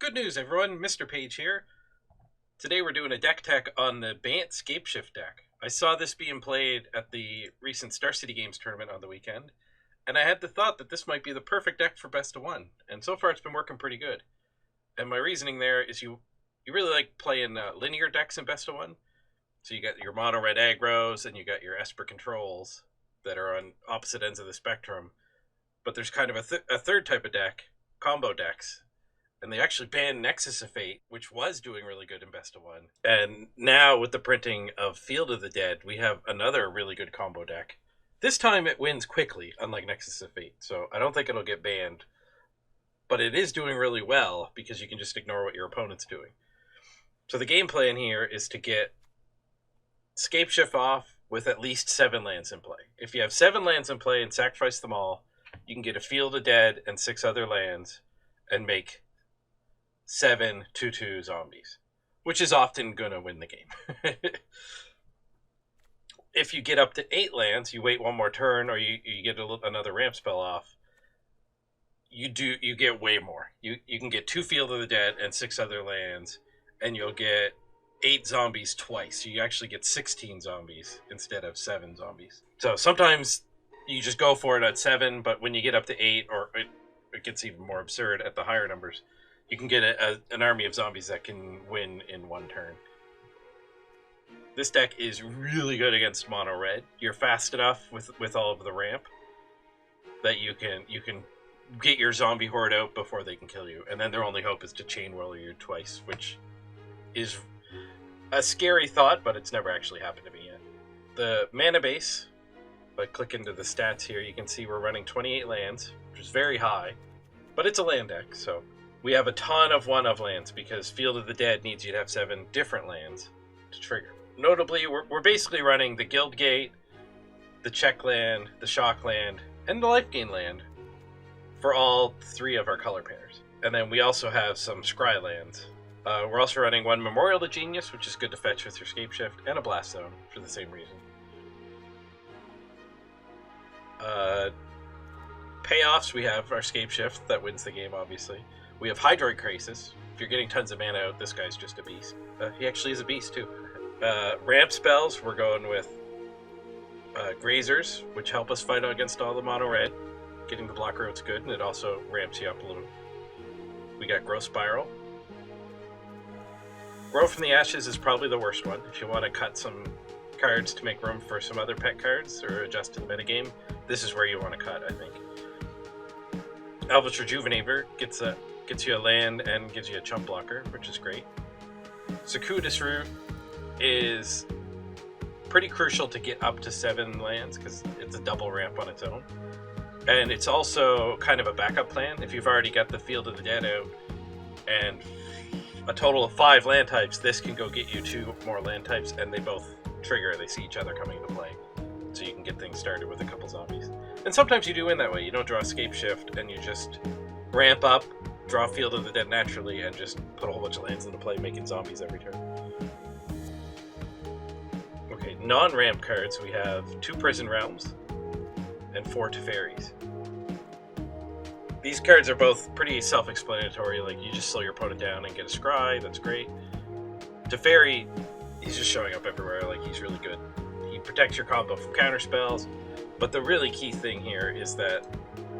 Good news, everyone. Mr. Page here. Today we're doing a deck tech on the Bant SCAPESHIFT deck. I saw this being played at the recent Star City Games tournament on the weekend, and I had the thought that this might be the perfect deck for best of one, and so far it's been working pretty good. And my reasoning there is you really like playing linear decks in best of one. So you got your mono red aggros, and you got your Esper controls that are on opposite ends of the spectrum. But there's kind of a third type of deck, combo decks. And they actually banned Nexus of Fate, which was doing really good in Best of One. And now with the printing of Field of the Dead, we have another really good combo deck. This time it wins quickly, unlike Nexus of Fate, so I don't think it'll get banned. But it is doing really well, because you can just ignore what your opponent's doing. So the game plan here is to get SCAPESHIFT off with at least 7 lands in play. If you have 7 lands in play and sacrifice them all, you can get a Field of Dead and 6 other lands and make 7 2/2 zombies, which is often going to win the game. If you get up to 8 lands, you wait one more turn, or you get another ramp spell off, you get way more. You can get 2 Field of the Dead and 6 other lands, and you'll get 8 zombies twice. So you actually get 16 zombies instead of 7 zombies. So sometimes you just go for it at 7, but when you get up to 8, or it gets even more absurd at the higher numbers, you can get an army of zombies that can win in one turn. This deck is really good against mono red. You're fast enough with all of the ramp that you can get your zombie horde out before they can kill you. And then their only hope is to chain whirl you twice, which is a scary thought, but it's never actually happened to me yet. The mana base, if I click into the stats here, you can see we're running 28 lands, which is very high, but it's a land deck, so we have a ton of one-of lands because Field of the Dead needs you to have 7 different lands to trigger. Notably, we're basically running the Guildgate, the check land, the shock land, and the life gain land for all 3 of our color pairs. And then we also have some scry lands. We're also running 1 Memorial to Genius, which is good to fetch with your SCAPESHIFT, and a Blast Zone for the same reason. Payoffs, we have our SCAPESHIFT that wins the game, obviously. We have Hydroid Krasis. If you're getting tons of mana out, this guy's just a beast. He actually is a beast, too. Ramp spells, we're going with Grazers, which help us fight against all the mono-red. Getting the block road's good, and it also ramps you up a little. We got Growth Spiral. Grow from the Ashes is probably the worst one. If you want to cut some cards to make room for some other pet cards or adjust to the metagame, this is where you want to cut, I think. Elvish Rejuvenator gets you a land and gives you a chump blocker, which is great. Circuitous Route is pretty crucial to get up to 7 lands because it's a double ramp on its own. And it's also kind of a backup plan. If you've already got the Field of the Dead out and a total of 5 land types, this can go get you 2 more land types, and they both trigger. They see each other coming into play. So you can get things started with a couple zombies. And sometimes you do win that way. You don't draw a SCAPESHIFT, and you just ramp up, draw Field of the Dead naturally, and just put a whole bunch of lands into play, making zombies every turn. Okay, non-ramp cards, we have 2 Prison Realms and 4 Teferis. These cards are both pretty self-explanatory, like you just slow your opponent down and get a scry, that's great. Teferi, he's just showing up everywhere, like he's really good. He protects your combo from counter spells, but the really key thing here is that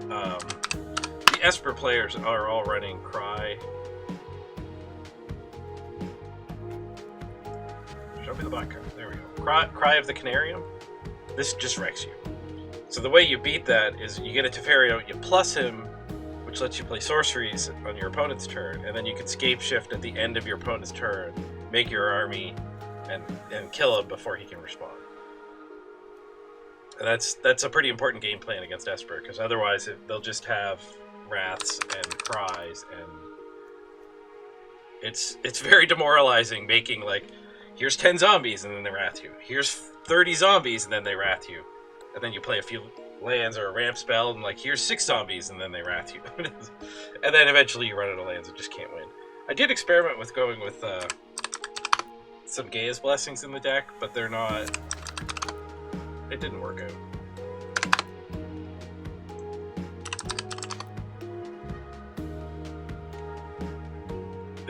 the Esper players are all running Cry. Show me the black card. There we go. Cry of the Canarium. This just wrecks you. So the way you beat that is you get a Teferi out, you plus him, which lets you play sorceries on your opponent's turn, and then you can SCAPESHIFT at the end of your opponent's turn, make your army, and kill him before he can respond. And that's a pretty important game plan against Esper, because otherwise they'll just have Wraths and Cries, and it's very demoralizing making, like, here's 10 zombies and then they wrath you. Here's 30 zombies and then they wrath you. And then you play a few lands or a ramp spell and, like, here's 6 zombies and then they wrath you. And then eventually you run out of lands and just can't win. I did experiment with going with some Gaia's Blessings in the deck, but they're not... It didn't work out.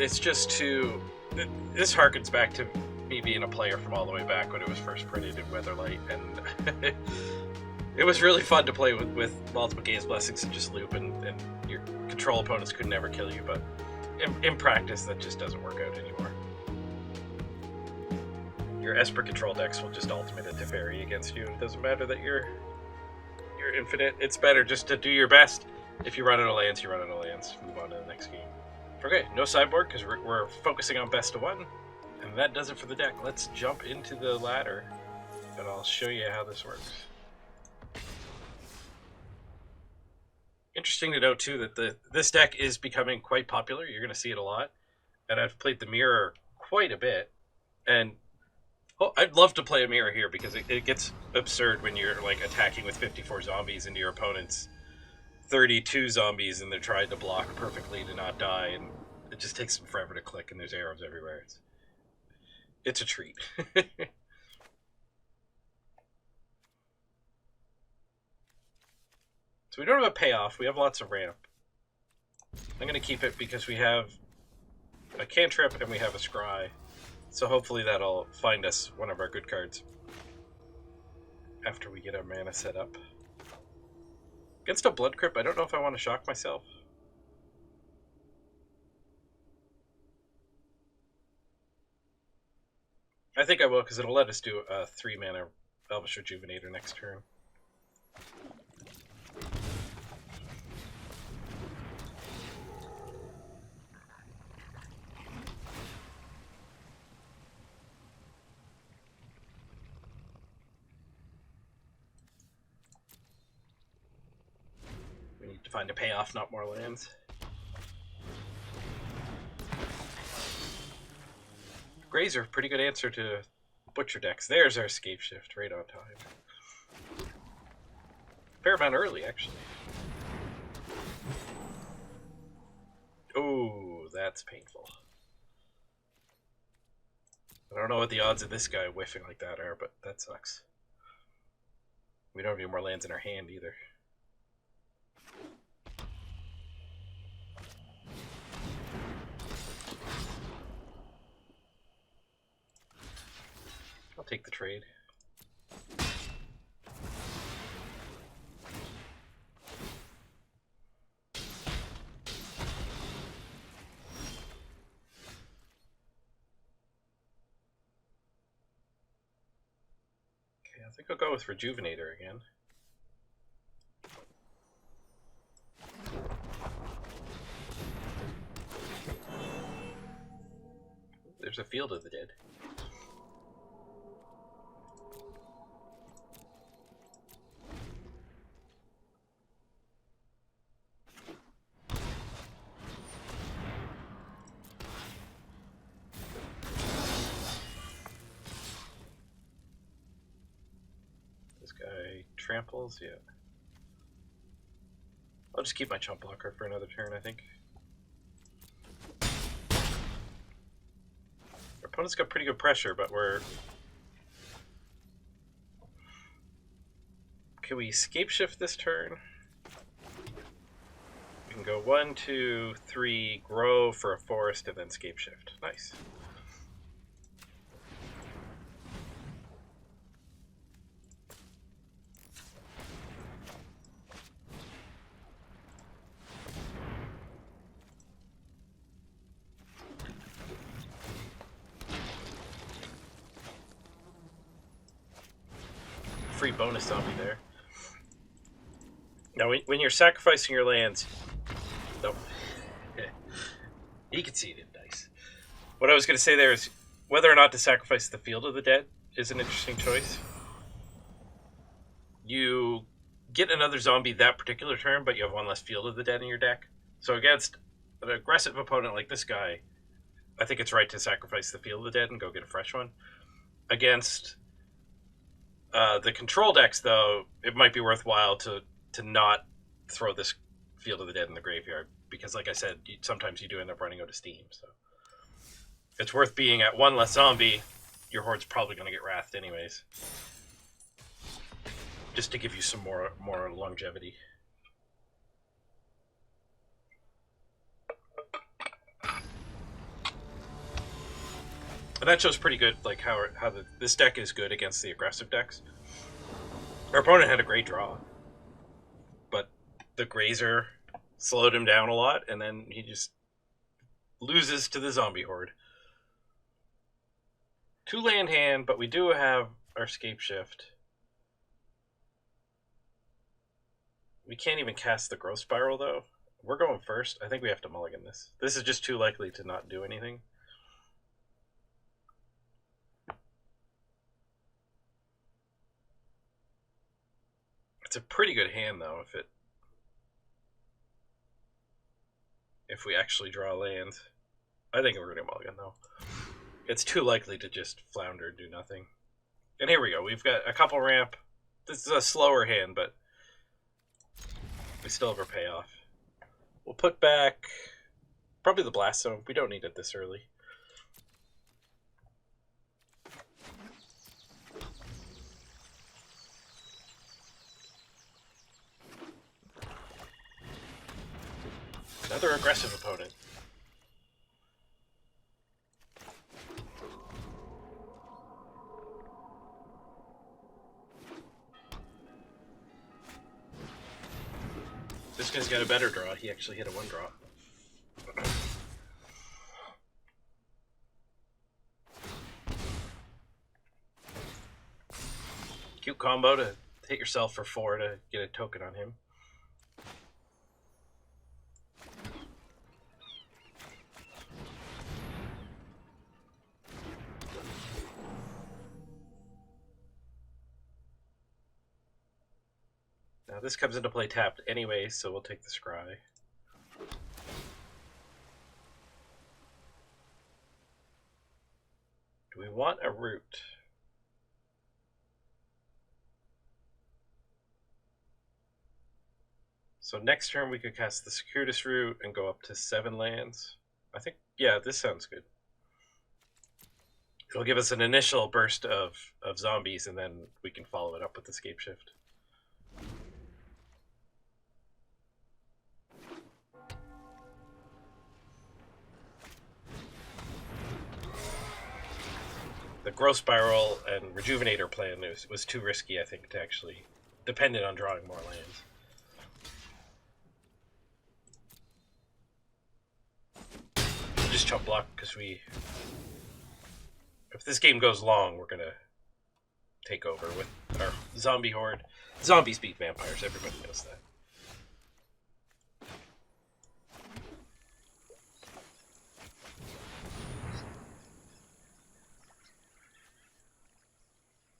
it's just too... This harkens back to me being a player from all the way back when it was first printed in Weatherlight, and it was really fun to play with multiple Gaze Blessings and just loop, and your control opponents could never kill you, but in practice that just doesn't work out anymore. Your Esper control decks will just ultimate a Teferi against you. It doesn't matter that you're infinite. It's better just to do your best. If you run out of lands, you run out of lands. Move on to the next game. Okay, no sideboard because we're focusing on best of one. And that does it for the deck. Let's jump into the ladder, and I'll show you how this works. Interesting to note, too, that this deck is becoming quite popular. You're going to see it a lot. And I've played the mirror quite a bit. And I'd love to play a mirror here because it gets absurd when you're like attacking with 54 zombies into your opponent's 32 zombies, and they're trying to block perfectly to not die, and it just takes them forever to click, and there's arrows everywhere. It's a treat. So we don't have a payoff. We have lots of ramp. I'm going to keep it because we have a cantrip and we have a scry. So hopefully that'll find us one of our good cards after we get our mana set up. Against a Blood Crypt, I don't know if I want to shock myself. I think I will, because it'll let us do a 3-mana Elvish Rejuvenator next turn. We need to find a payoff, not more lands. Grazer, pretty good answer to Butcher decks. There's our Scapeshift, right on time. Fair amount early, actually. Oh, that's painful. I don't know what the odds of this guy whiffing like that are, but that sucks. We don't have any more lands in our hand either. I'll take the trade. Okay, I think I'll go with Rejuvenator again. There's a Field of the Dead. Tramples, yeah. I'll just keep my chump blocker for another turn, I think. Our opponent's got pretty good pressure, but we're... Can we Scapeshift this turn? We can go 1, 2, 3, grow for a forest, and then Scapeshift. Nice. Free bonus zombie there. Now, when you're sacrificing your lands, no, you can see it in dice. What I was going to say there is whether or not to sacrifice the Field of the Dead is an interesting choice. You get another zombie that particular turn, but you have one less Field of the Dead in your deck. So against an aggressive opponent like this guy, I think it's right to sacrifice the Field of the Dead and go get a fresh one. Against the control decks, though, it might be worthwhile to not throw this Field of the Dead in the graveyard, because, like I said, sometimes you do end up running out of steam. So it's worth being at one less zombie. Your horde's probably going to get wrathed anyways, just to give you some more longevity. And that shows pretty good, like how this deck is good against the aggressive decks. Our opponent had a great draw, but the Grazer slowed him down a lot, and then he just loses to the zombie horde. 2 land hand, but we do have our Scapeshift. We can't even cast the Growth Spiral, though. We're going first. I think we have to mulligan this. This is just too likely to not do anything. It's a pretty good hand, though, if we actually draw land. I think we're going to mulligan, though. It's too likely to just flounder and do nothing. And here we go. We've got a couple ramp. This is a slower hand, but we still have our payoff. We'll put back probably the Blast Zone. We don't need it this early. Another aggressive opponent. This guy's got a better draw. He actually hit a 1-drop. Cute combo to hit yourself for 4 to get a token on him. Now this comes into play tapped anyway, so we'll take the Scry. Do we want a route? So next turn we could cast the Circuitous Route and go up to 7 lands. I think, yeah, this sounds good. It'll give us an initial burst of zombies, and then we can follow it up with the Scapeshift. The Growth Spiral and Rejuvenator plan was too risky, I think, to actually dependent on drawing more lands. Just chump block because if this game goes long, we're gonna take over with our zombie horde. Zombies beat vampires, everybody knows that.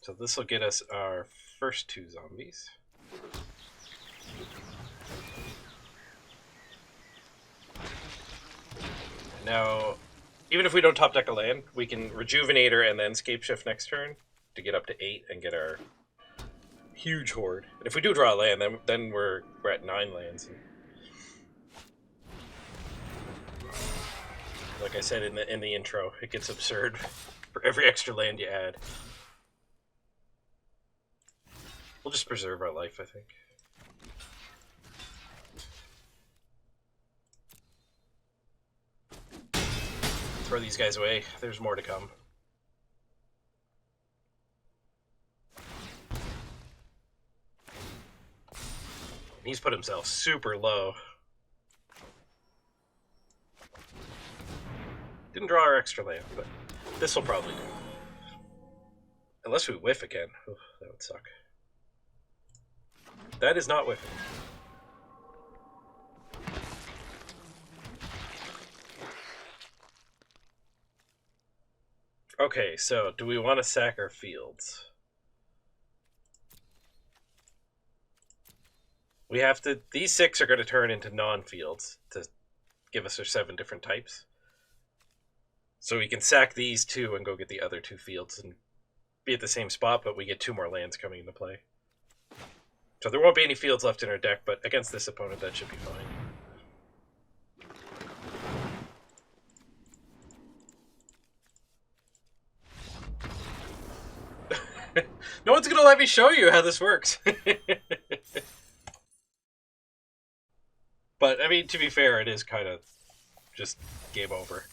So this will get us our first 2 zombies. Now, even if we don't top deck a land, we can Rejuvenator and then Scapeshift next turn to get up to 8 and get our huge horde. And if we do draw a land, then we're at 9 lands. Like I said in the intro, it gets absurd for every extra land you add. We'll just preserve our life, I think. Throw these guys away. There's more to come. He's put himself super low. Didn't draw our extra land, but this will probably do. Unless we whiff again. Oof, that would suck. That is not whiffing. Okay, so do we want to sack our fields? We have to... These 6 are going to turn into non-fields to give us our 7 different types. So we can sack these 2 and go get the other 2 fields and be at the same spot, but we get 2 more lands coming into play. So there won't be any fields left in our deck, but against this opponent, that should be fine. No one's going to let me show you how this works. But, I mean, to be fair, it is kind of just game over.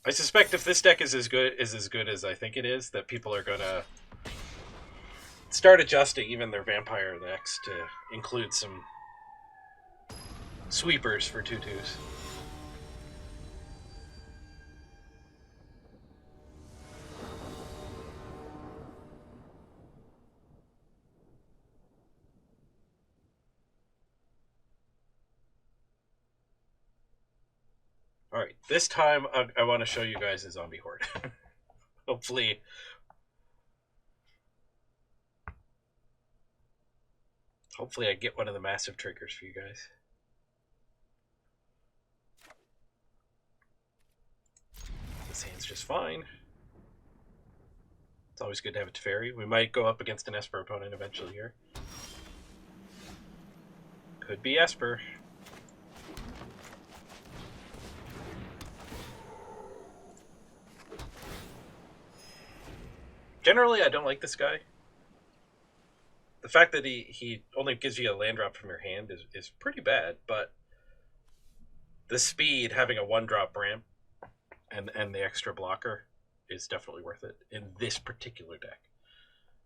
I suspect if this deck is as good as I think it is, that people are gonna start adjusting even their vampire decks to include some sweepers for 2/2s. Alright, this time I want to show you guys a zombie horde. Hopefully I get one of the massive triggers for you guys. This hand's just fine. It's always good to have a Teferi. We might go up against an Esper opponent eventually here. Could be Esper. Generally, I don't like this guy. The fact that he only gives you a land drop from your hand is pretty bad, but the speed, having a 1-drop ramp, and the extra blocker is definitely worth it in this particular deck.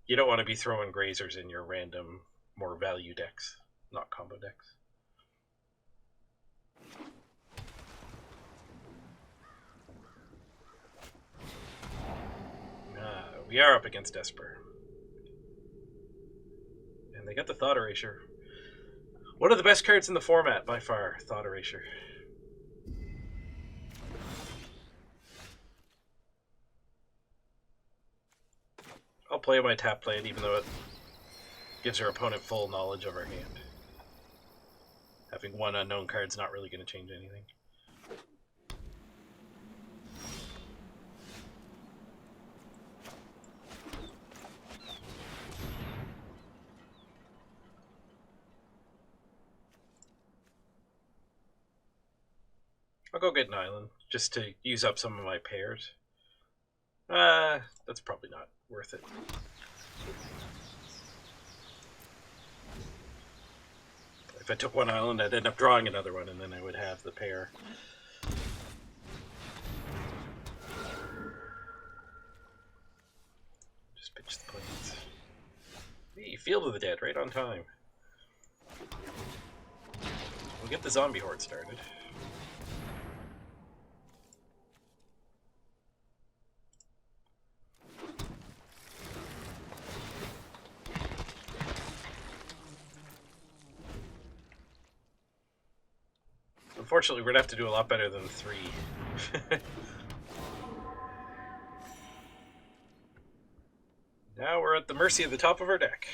You don't want to be throwing Grazers in your random, more value decks, not combo decks. We are up against Esper. And they got the Thought Erasure. One of the best cards in the format, by far, Thought Erasure. I'll play my tap land, even though it gives our opponent full knowledge of our hand. Having one unknown card's not really going to change anything. I'll go get an island, just to use up some of my pairs. That's probably not worth it. If I took one island, I'd end up drawing another one, and then I would have the pair. Just pitch the planes. Hey, Field of the Dead, right on time. We'll get the zombie horde started. Unfortunately, we're going to have to do a lot better than 3. Now we're at the mercy of the top of our deck.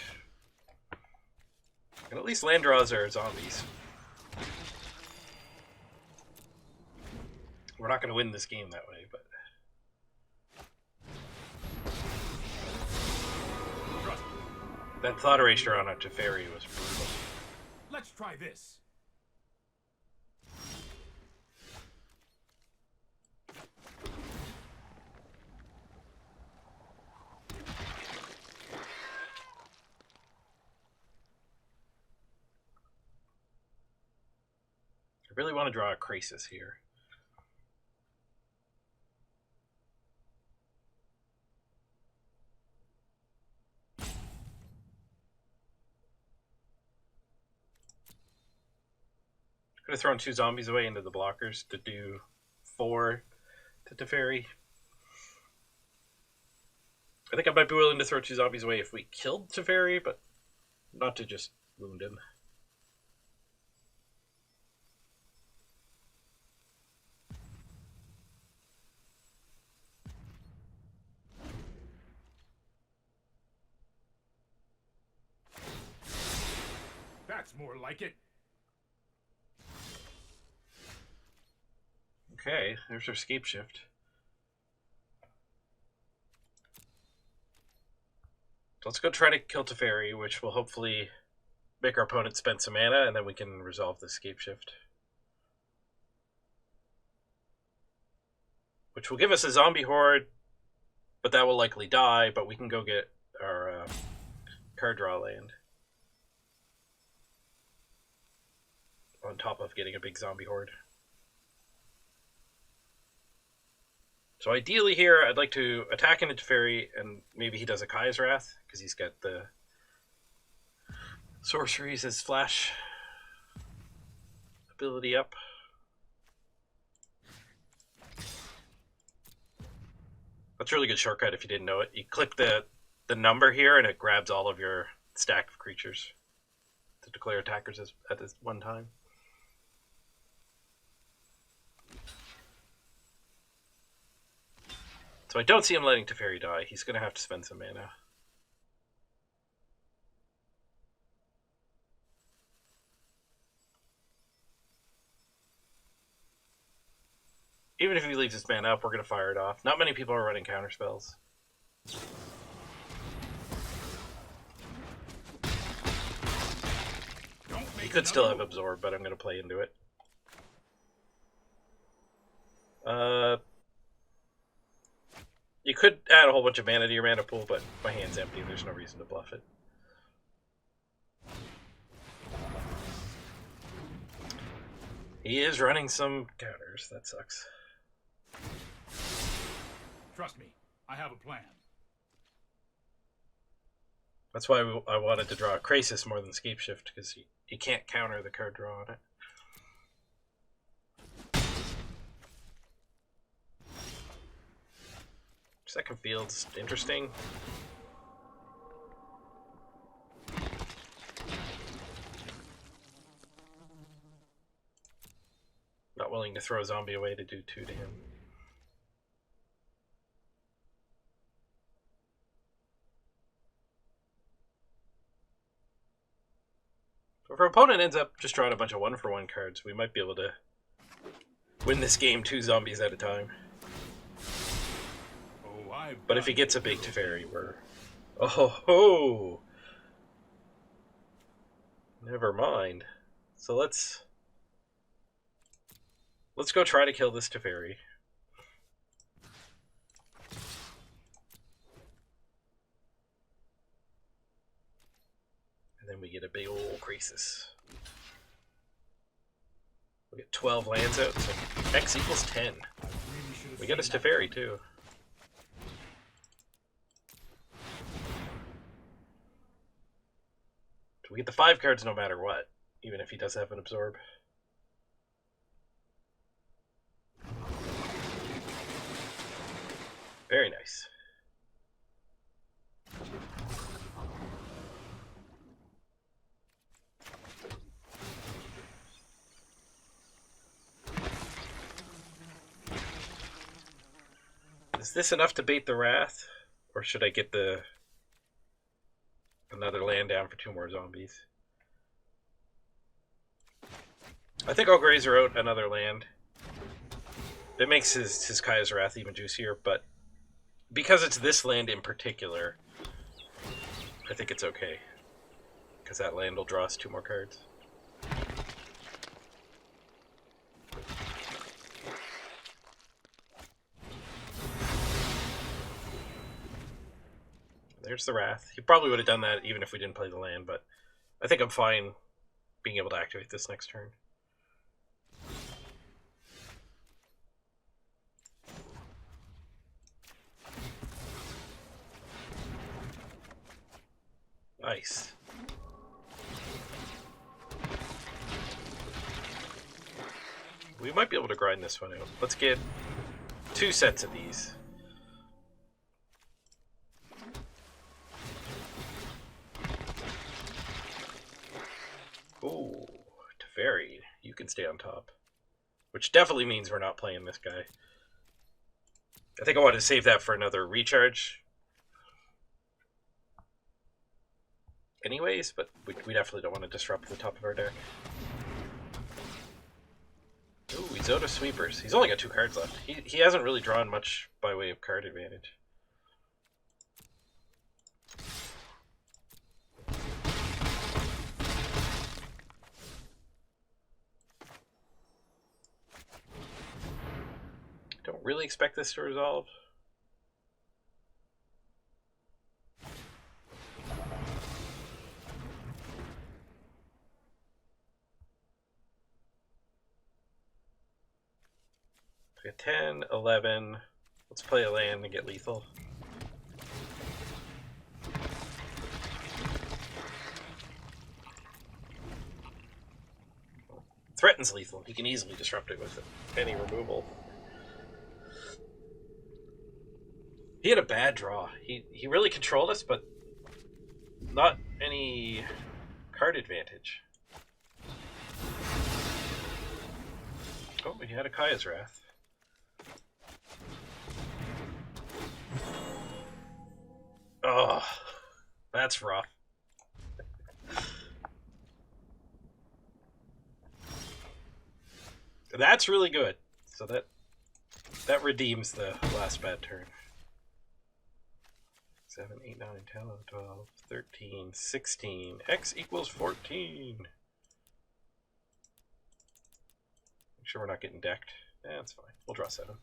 And at least land draws are zombies. We're not going to win this game that way, but... That Thought Erasure on a Teferi was brutal. Let's try this. I really want to draw a Krasis here. Could have thrown 2 zombies away into the blockers to do 4 to Teferi. I think I might be willing to throw 2 zombies away if we killed Teferi, but not to just wound him. That's more like it. Okay, there's our Scapeshift. So let's go try to kill Teferi, which will hopefully make our opponent spend some mana, and then we can resolve the Scapeshift. Which will give us a zombie horde, but that will likely die, but we can go get our card draw land. On top of getting a big zombie horde. So ideally here, I'd like to attack into Teferi, and maybe he does a Kaya's Wrath, because he's got the sorceries as flash ability up. That's a really good shortcut if you didn't know it. You click the number here, and it grabs all of your stack of creatures to declare attackers at this one time. So I don't see him letting Teferi die. He's going to have to spend some mana. Even if he leaves his mana up, we're going to fire it off. Not many people are running counter spells. He could still have Absorb, but I'm going to play into it. You could add a whole bunch of mana to your mana pool, but my hand's empty. There's no reason to bluff it. He is running some counters. That sucks. Trust me, I have a plan. That's why I wanted to draw Krasis more than Scapeshift, because you can't counter the card draw on it. Second field's interesting. Not willing to throw a zombie away to do 2 to him. So if our opponent ends up just drawing a bunch of 1-for-1 cards, we might be able to win this game 2 zombies at a time. But if he gets a big Teferi, we're... Oh ho! Never mind. So let's go try to kill this Teferi. And then we get a big old Krasis. We get 12 lands out, so X equals 10. We get a Teferi too. So we get the 5 cards no matter what, even if he does have an Absorb. Very nice. Is this enough to bait the Wrath? Or should I get another land down for 2 more zombies? I think I'll Grazer out another land. It makes his Kaya's Wrath even juicier, but because it's this land in particular, I think it's okay. Because that land will draw us 2 more cards. There's the Wrath. He probably would have done that even if we didn't play the land, but I think I'm fine being able to activate this next turn. Nice. We might be able to grind this one out. Let's get 2 sets of these. Ooh, Teferi, you can stay on top. Which definitely means we're not playing this guy. I think I wanted to save that for another recharge. Anyways, but we definitely don't want to disrupt the top of our deck. Ooh, he's out of sweepers. He's only got 2 cards left. He hasn't really drawn much by way of card advantage. Don't really expect this to resolve. So we got 10, 11, Let's play a land and get lethal. Threatens lethal. He can easily disrupt it with any removal. He had a bad draw. He really controlled us, but not any card advantage. Oh, he had a Kaya's Wrath. Oh, that's rough. That's really good. So that redeems the last bad turn. 7, 8, 9, 10, 11, 12, 13, 16. X equals 14. Make sure we're not getting decked. That's fine. We'll draw 7.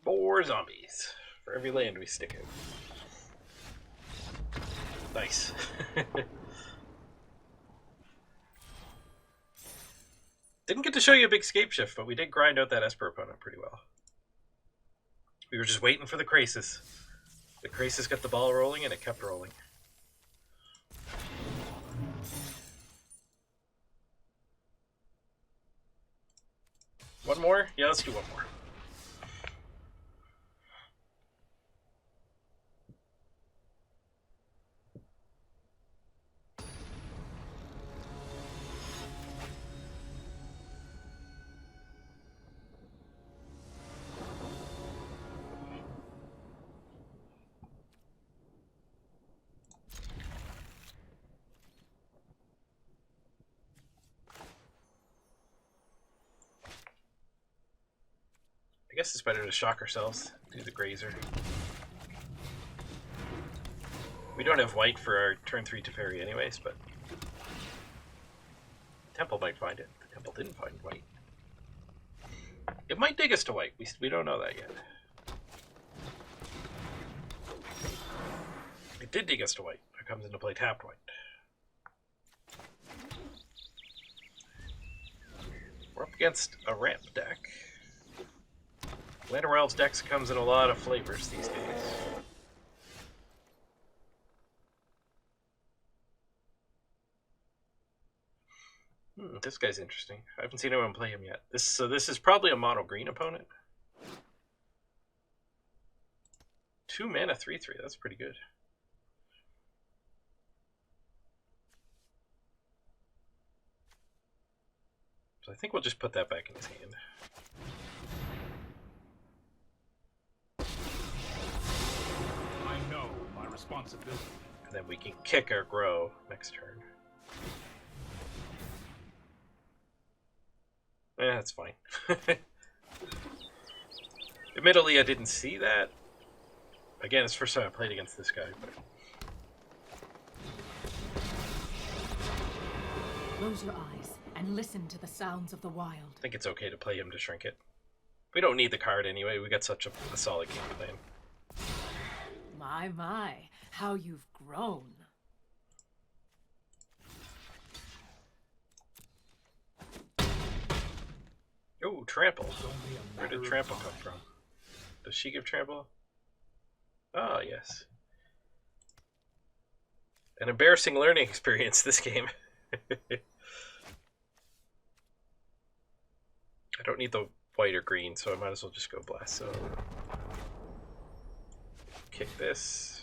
Four zombies for every land we stick in. Nice. Didn't get to show you a big Scapeshift, but we did grind out that Esper opponent pretty well. We were just waiting for the Krasis. The Krasis got the ball rolling, and it kept rolling. One more? Yeah, let's do one more. I guess it's better to shock ourselves, do the Grazer. We don't have white for our turn 3 Teferi anyways, but Temple might find it. The Temple didn't find white. It might dig us to white. We don't know that yet. It did dig us to white. It comes into play tapped white. We're up against a ramp deck. Land of Realms decks comes in a lot of flavors these days. This guy's interesting. I haven't seen anyone play him yet. This is probably a mono green opponent. 2 mana, 3/3. That's pretty good. So I think we'll just put that back in his hand. Responsibility. And then we can kick or grow next turn. That's fine. Admittedly, I didn't see that. Again, it's the first time I played against this guy. But... Close your eyes and listen to the sounds of the wild. I think it's okay to play him to shrink it. We don't need the card anyway. We got such a solid game plan. My, how you've grown. Oh, Trample. Where did Trample come from? Does she give Trample? Ah, yes. An embarrassing learning experience, this game. I don't need the white or green, so I might as well just go Blast. So kick this.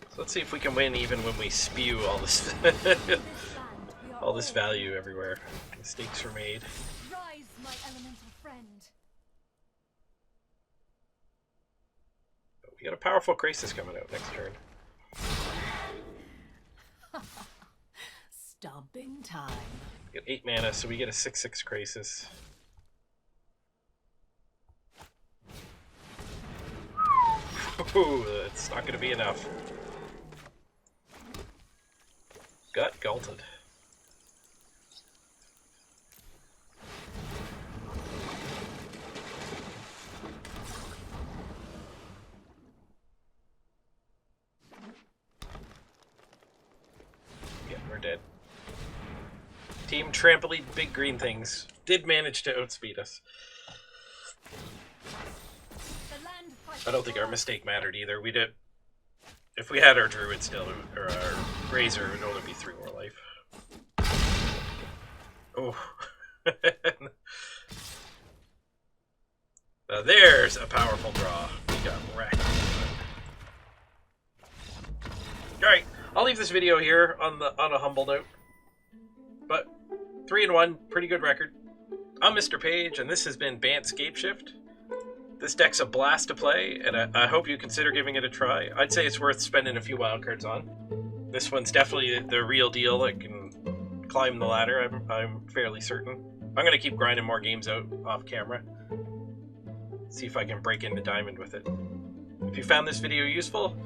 So let's see if we can win even when we spew all this all this value everywhere. Mistakes were made. Rise, my elemental friend. We got a powerful Krasis coming out next turn. Stomping time. We get 8 mana, so we get a 6/6 Krasis. Ooh, it's not going to be enough. Got gulted. Yeah, we're dead. Team Trampoline Big Green Things did manage to outspeed us. I don't think our mistake mattered either. We did. If we had our Druid still, or our Grazer, it would only be 3 more life. Oh. Now there's a powerful draw. We got wrecked. Alright, I'll leave this video here on a humble note. But 3-1, pretty good record. I'm Mr. Page, and this has been Bant SCAPESHIFT. This deck's a blast to play, and I hope you consider giving it a try. I'd say it's worth spending a few wildcards on. This one's definitely the real deal that can climb the ladder, I'm fairly certain. I'm going to keep grinding more games out off camera. See if I can break into Diamond with it. If you found this video useful,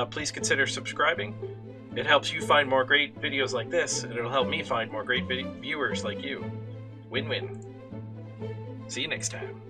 please consider subscribing. It helps you find more great videos like this, and it'll help me find more great viewers like you. Win-win. See you next time.